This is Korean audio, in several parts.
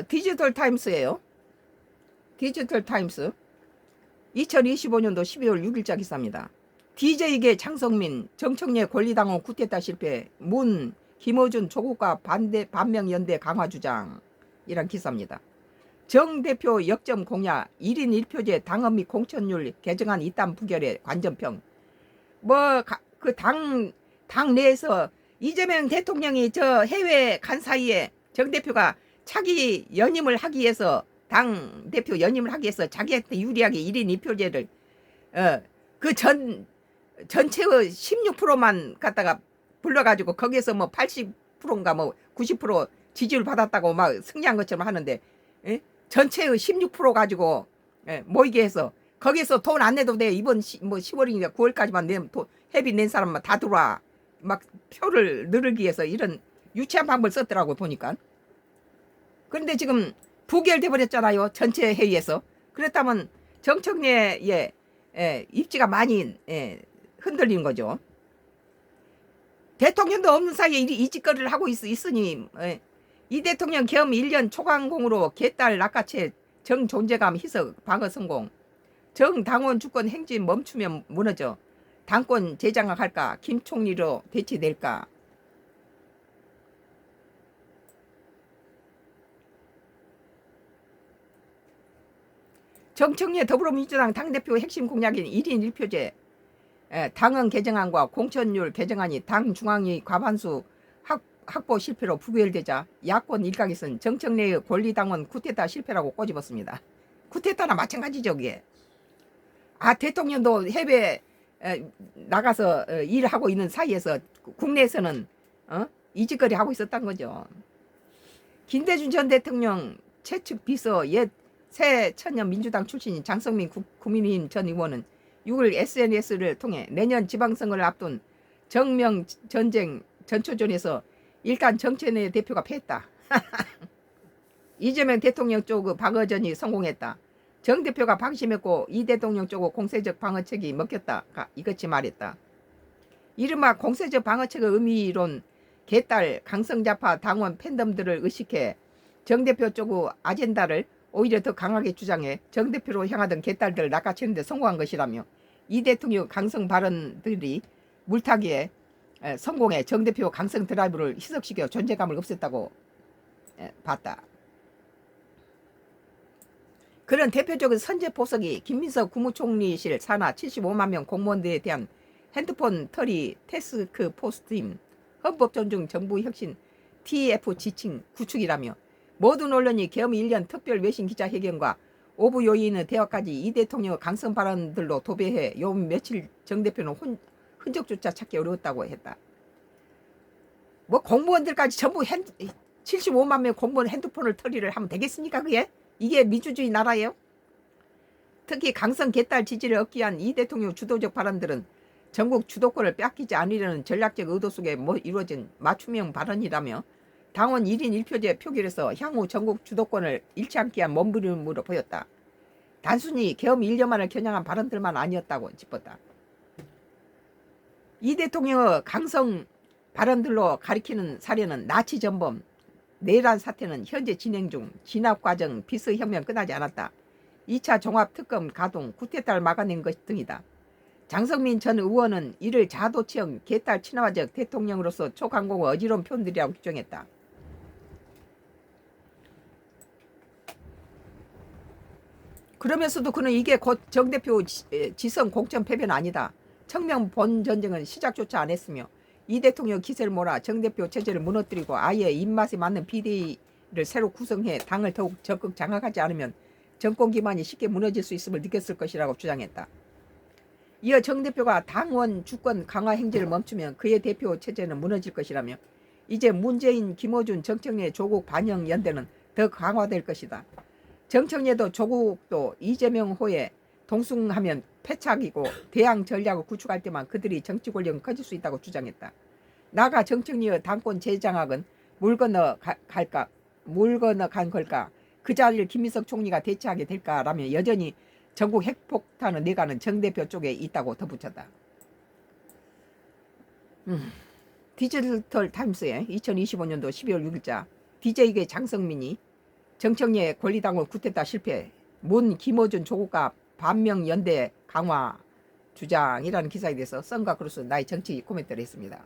디지털 타임스예요. 디지털 타임스 2025년도 12월 6일자 기사입니다. DJ계 장성민 정청래 권리당원 쿠데타 실패 문 김어준 조국과 반명연대 강화 주장 이란 기사입니다. 정 대표 역점 공약 1인 1표제 당헌 및 공천률 개정안 이딴 부결의 관전평. 그 당 내에서 이재명 대통령이 저 해외 간 사이에 정 대표가 차기 연임을 하기 위해서 당 대표 연임을 하기 위해서 자기한테 유리하게 1인 2표제를 전체의 16%만 갖다가 불러가지고 거기에서 뭐 80%인가 뭐 90% 지지를 받았다고 막 승리한 것처럼 하는데, 예? 전체의 16% 가지고 모이게 해서 거기에서 돈 안 내도 돼. 이번 뭐 10월인가 9월까지만 내면 회비 낸 사람만 다 들어와. 막 표를 늘기 위해서 이런 유치한 방법을 썼더라고 보니까. 그런데 지금 부결돼 버렸잖아요. 전체 회의에서. 그렇다면 정청래의 입지가 많이 흔들린 거죠. 대통령도 없는 사이에 이 짓거리를 하고 있으니 이 대통령 겸 1년 초강공으로 개딸 낚아채 정존재감 희석 방어 성공. 정당원 주권 행진 멈추면 무너져. 당권 재장악할까? 김 총리로 대체될까? 정청래 더불어민주당 당대표 핵심 공약인 1인 1표제 당헌 개정안과 공천률 개정안이 당 중앙위 과반수 확보 실패로 부결되자 야권 일각에서는 정청래의 권리당원 쿠데타 실패라고 꼬집었습니다. 쿠데타나 마찬가지죠. 그게. 대통령도 해외 나가서 일하고 있는 사이에서 국내에서는 이 짓거리 하고 있었던 거죠. 김대중 전 대통령 최측 비서 옛 새천년 민주당 출신인 장성민 국민의힘 전 의원은 6월 SNS를 통해 내년 지방선거를 앞둔 정명 전쟁 전초전에서 일단 정청래 대표가 패했다. 이재명 대통령 쪽 방어전이 성공했다. 정 대표가 방심했고 이 대통령 쪽 공세적 방어책이 먹혔다. 이같이 말했다. 이른바 공세적 방어책의 의미론 개딸 강성좌파 당원 팬덤들을 의식해 정 대표 쪽 아젠다를 오히려 더 강하게 주장해 정 대표로 향하던 개딸들을 낚아채는 데 성공한 것이라며 이 대통령 강성 발언들이 물타기에 성공해 정 대표 강성 드라이브를 희석시켜 존재감을 없앴다고 봤다. 그런 대표적인 선제 포석이 김민석 국무총리실 산하 75만 명 공무원들에 대한 핸드폰 털이 태스크 포스트임 헌법 존중 정부 혁신 TF 지침 구축이라며 모든 언론이 겸 1년 특별 외신 기자회견과 오부 요인의 대화까지 이 대통령의 강성 발언들로 도배해 요 며칠 정 대표는 흔적조차 찾기 어려웠다고 했다. 뭐 공무원들까지 전부 75만 명 공무원 핸드폰을 털이를 하면 되겠습니까? 그게? 이게 민주주의 나라예요? 특히 강성 개딸 지지를 얻기 위한 이 대통령 주도적 발언들은 전국 주도권을 뺏기지 않으려는 전략적 의도 속에 이루어진 맞춤형 발언이라며 당원 1인 1표제 표결에서 향후 전국 주도권을 잃지 않기 위한 몸부림으로 보였다. 단순히 계엄 1년만을 겨냥한 발언들만 아니었다고 짚었다. 이 대통령의 강성 발언들로 가리키는 사례는 나치 전범, 내란 사태는 현재 진행 중, 진압 과정, 비스 혁명 끝나지 않았다. 2차 종합특검 가동, 쿠데타를 막아낸 것 등이다. 장성민 전 의원은 이를 자도치형 개딸 친화적 대통령으로서 초강공의 어지러운 표현들이라고 규정했다. 그러면서도 그는 이게 곧 정 대표 지선 공천 패배는 아니다. 청명 본 전쟁은 시작조차 안 했으며 이 대통령 기세를 몰아 정 대표 체제를 무너뜨리고 아예 입맛에 맞는 비대위를 새로 구성해 당을 더욱 적극 장악하지 않으면 정권 기반이 쉽게 무너질 수 있음을 느꼈을 것이라고 주장했다. 이어 정 대표가 당원 주권 강화 행진을 멈추면 그의 대표 체제는 무너질 것이라며 이제 문재인, 김어준, 정청래, 조국 반영 연대는 더 강화될 것이다. 정청래도 조국도 이재명 호에 동승하면 패착이고 대항 전략을 구축할 때만 그들이 정치 권력은 커질 수 있다고 주장했다. 나가 정청래의 당권 재장악은 물 건너 간 걸까? 그 자리를 김민석 총리가 대체하게 될까라며 여전히 전국 핵폭탄을 내가는 정 대표 쪽에 있다고 덧붙였다. 음, 디지털 타임스에 2025년도 12월 6일자 DJ계 장성민이 정청래의 권리당을 구태타 실패, 문 김어준 조국과 반명연대 강화 주장이라는 기사에 대해서 썬과 크루스 나의 정치 코멘트를 했습니다.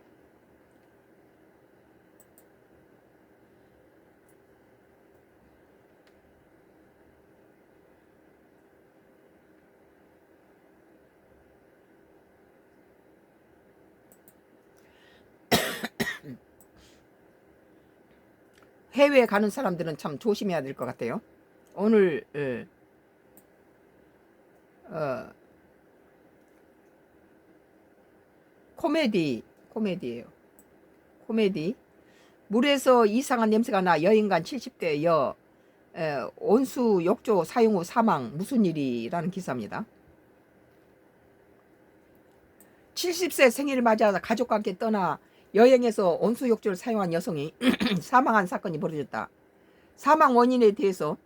해외에 가는 사람들은 참 조심해야 될 것 같아요. 오늘 코미디예요. 코미디. 물에서 이상한 냄새가 나 여행 간 70대 여 온수 욕조 사용 후 사망 무슨 일이라는 기사입니다. 70세 생일을 맞아 가족과 함께 떠나 여행에서 온수 욕조를 사용한 여성이 사망한 사건이 벌어졌다. 사망 원인에 대해서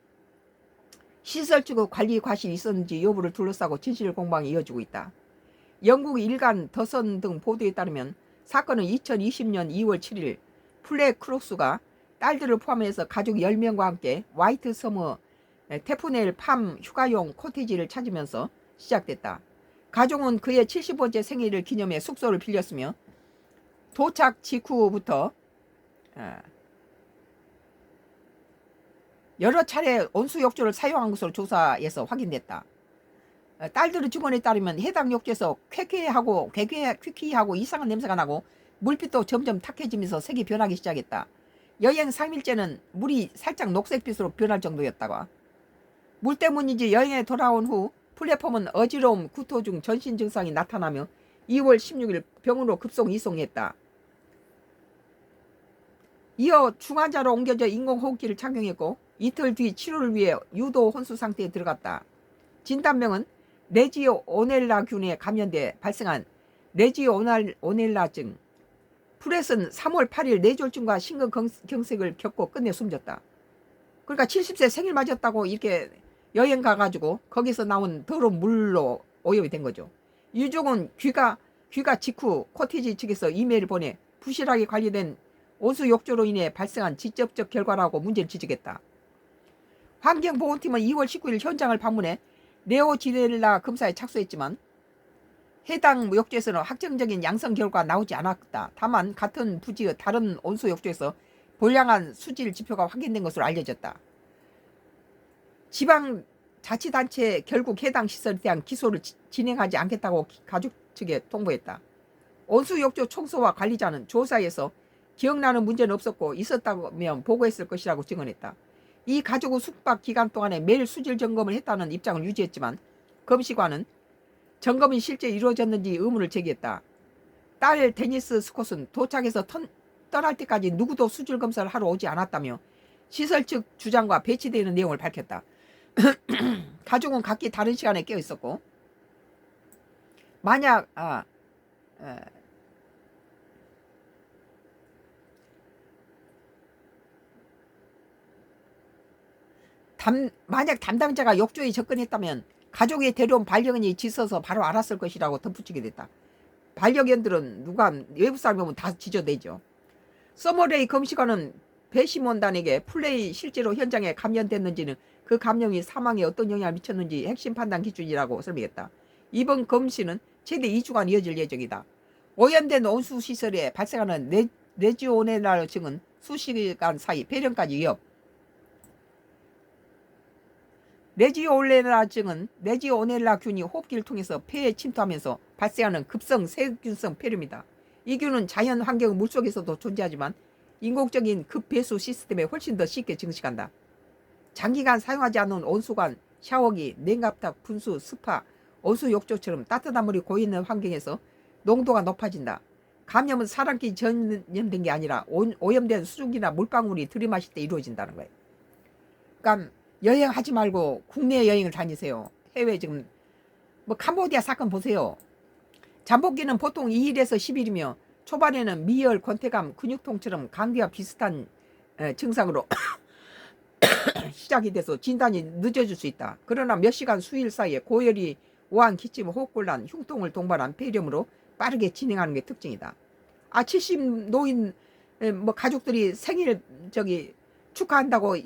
시설 측의 관리 과실이 있었는지 여부를 둘러싸고 진실 공방이 이어지고 있다. 영국 일간 더선 등 보도에 따르면 사건은 2020년 2월 7일 플레 크로스가 딸들을 포함해서 가족 10명과 함께 화이트 서머 테프넬 팜 휴가용 코티지를 찾으면서 시작됐다. 가족은 그의 70번째 생일을 기념해 숙소를 빌렸으며 도착 직후부터 여러 차례 온수 욕조를 사용한 것으로 조사에서 확인됐다. 딸들의 증언에 따르면 해당 욕조에서 퀴퀴하고 이상한 냄새가 나고 물빛도 점점 탁해지면서 색이 변하기 시작했다. 여행 3일째는 물이 살짝 녹색빛으로 변할 정도였다고. 물 때문인지 여행에 돌아온 후 플랫폼은 어지러움, 구토 중 전신 증상이 나타나며 2월 16일 병원으로 급속 이송했다. 이어 중환자로 옮겨져 인공호흡기를 착용했고 이틀 뒤 치료를 위해 유도 혼수 상태에 들어갔다. 진단명은 레지오넬라균에 감염돼 발생한 레지오넬라증. 프렛은 3월 8일 뇌졸중과 심근경색을 겪고 끝내 숨졌다. 그러니까 70세 생일 맞았다고 이렇게 여행 가가지고 거기서 나온 더러운 물로 오염이 된 거죠. 유족은 귀가 직후 코티지 측에서 이메일을 보내 부실하게 관리된 온수 욕조로 인해 발생한 직접적 결과라고 문제를 지적했다. 환경보건팀은 2월 19일 현장을 방문해 레오지넬라 검사에 착수했지만 해당 욕조에서는 확정적인 양성 결과가 나오지 않았다. 다만 같은 부지의 다른 온수 욕조에서 불량한 수질 지표가 확인된 것으로 알려졌다. 지방자치단체 결국 해당 시설에 대한 기소를 진행하지 않겠다고 가족 측에 통보했다. 온수 욕조 청소와 관리자는 조사에서 기억나는 문제는 없었고 있었다면 보고했을 것이라고 증언했다. 이 가족의 숙박 기간 동안에 매일 수질 점검을 했다는 입장을 유지했지만 검시관은 점검이 실제 이루어졌는지 의문을 제기했다. 딸 데니스 스콧은 도착해서 떠날 때까지 누구도 수질 검사를 하러 오지 않았다며 시설 측 주장과 배치되는 내용을 밝혔다. 가족은 각기 다른 시간에 깨어 있었고 만약 만약 담당자가 욕조에 접근했다면 가족이 데려온 반려견이 짖어서 바로 알았을 것이라고 덧붙이게 됐다. 반려견들은 누가 외부 사람이면 다 짖어대죠. 서머레이 검시관은 배심원단에게 플레이 실제로 현장에 감염됐는지는 그 감염이 사망에 어떤 영향을 미쳤는지 핵심 판단 기준이라고 설명했다. 이번 검시는 최대 2주간 이어질 예정이다. 오염된 온수시설에 발생하는 레지오넬라증은 수시간 사이 폐렴까지 위협. 레지오넬라증은 레지오넬라균이 호흡기를 통해서 폐에 침투하면서 발생하는 급성 세균성 폐렴이다. 이 균은 자연 환경 물속에서도 존재하지만 인공적인 급배수 시스템에 훨씬 더 쉽게 증식한다. 장기간 사용하지 않는 온수관, 샤워기, 냉각탑, 분수, 스파, 온수 욕조처럼 따뜻한 물이 고이는 환경에서 농도가 높아진다. 감염은 사람끼리 전염된 게 아니라 오염된 수증기나 물방울이 들이마실 때 이루어진다는 거예요. 그러니까 여행하지 말고 국내 여행을 다니세요. 해외 지금 뭐 캄보디아 사건 보세요. 잠복기는 보통 2일에서 10일이며 초반에는 미열, 권태감, 근육통처럼 감기와 비슷한 증상으로 시작이 돼서 진단이 늦어질 수 있다. 그러나 몇 시간 수일 사이에 고열이 오한, 기침, 호흡곤란, 흉통을 동반한 폐렴으로 빠르게 진행하는 게 특징이다. 70 노인 뭐 가족들이 생일 축하한다고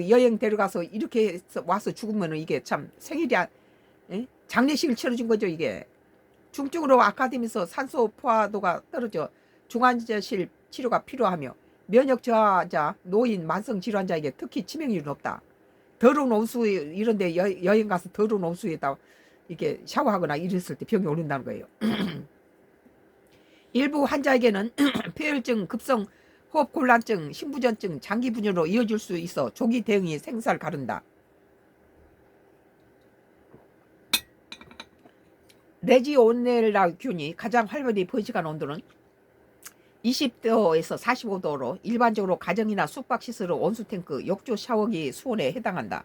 여행 데려가서 이렇게 해서 와서 죽으면은 이게 참 생일이 장례식을 치러준 거죠. 이게 중증으로 악화되면서 산소 포화도가 떨어져 중환자실 치료가 필요하며 면역 저하자, 노인, 만성 질환자에게 특히 치명률이 높다. 더러운 온수 이런데 여행 가서 더러운 온수에다 이렇게 샤워하거나 이랬을 때 병이 오른다는 거예요. 일부 환자에게는 폐혈증, 급성 호흡곤란증, 심부전증, 장기분열로 이어질 수 있어 조기 대응이 생사를 가른다. 레지오넬라균이 가장 활발히 번식한 온도는 20도에서 45도로 일반적으로 가정이나 숙박시설 온수탱크, 욕조, 샤워기 수온에 해당한다.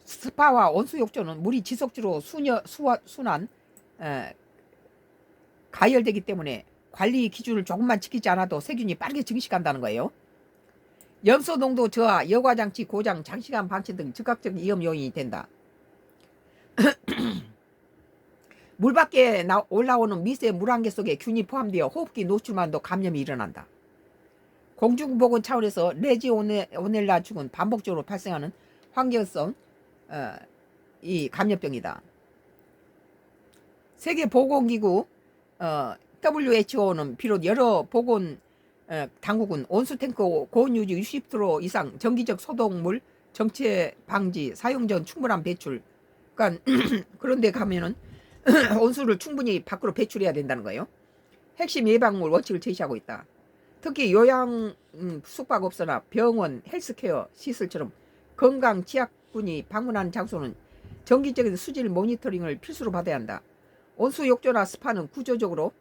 스파와 온수욕조는 물이 지속적으로 순환 가열되기 때문에 관리 기준을 조금만 지키지 않아도 세균이 빠르게 증식한다는 거예요. 염소 농도 저하, 여과장치 고장, 장시간 방치 등 즉각적 위험 요인이 된다. 물 밖에 올라오는 미세 물안개 속에 균이 포함되어 호흡기 노출만도 감염이 일어난다. 공중보건 차원에서 레지오넬라 죽은 반복적으로 발생하는 환경성 이 감염병이다. 세계보건기구 WHO는 비록 여러 보건 당국은 온수탱크 고온 유지 60도 이상 정기적 소독물 정체 방지 사용 전 충분한 배출, 그러니까 그런데 가면은 온수를 충분히 밖으로 배출해야 된다는 거예요. 핵심 예방물 원칙을 제시하고 있다. 특히 요양 숙박업소나 병원, 헬스케어 시설처럼 건강 취약군이 방문하는 장소는 정기적인 수질 모니터링을 필수로 받아야 한다. 온수 욕조나 스파는 구조적으로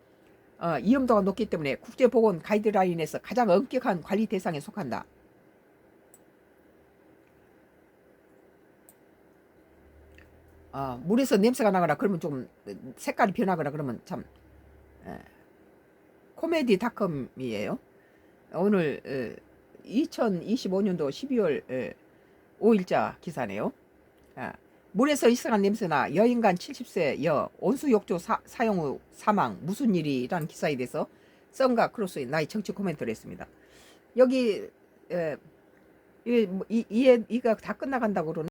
위험도가 높기 때문에 국제보건 가이드라인에서 가장 엄격한 관리 대상에 속한다. 물에서 냄새가 나거나 그러면 좀 색깔이 변하거나 그러면 참 코미디닷컴이에요. 오늘 2025년도 12월 5일자 기사네요. 물에서 이상한 냄새나 여인간 70세 여 온수욕조 사용 후 사망 무슨 일이란 기사에 대해서 썬과 크로스의 나의 정치 코멘트를 했습니다. 여기 이가 다 끝나간다고 그러네.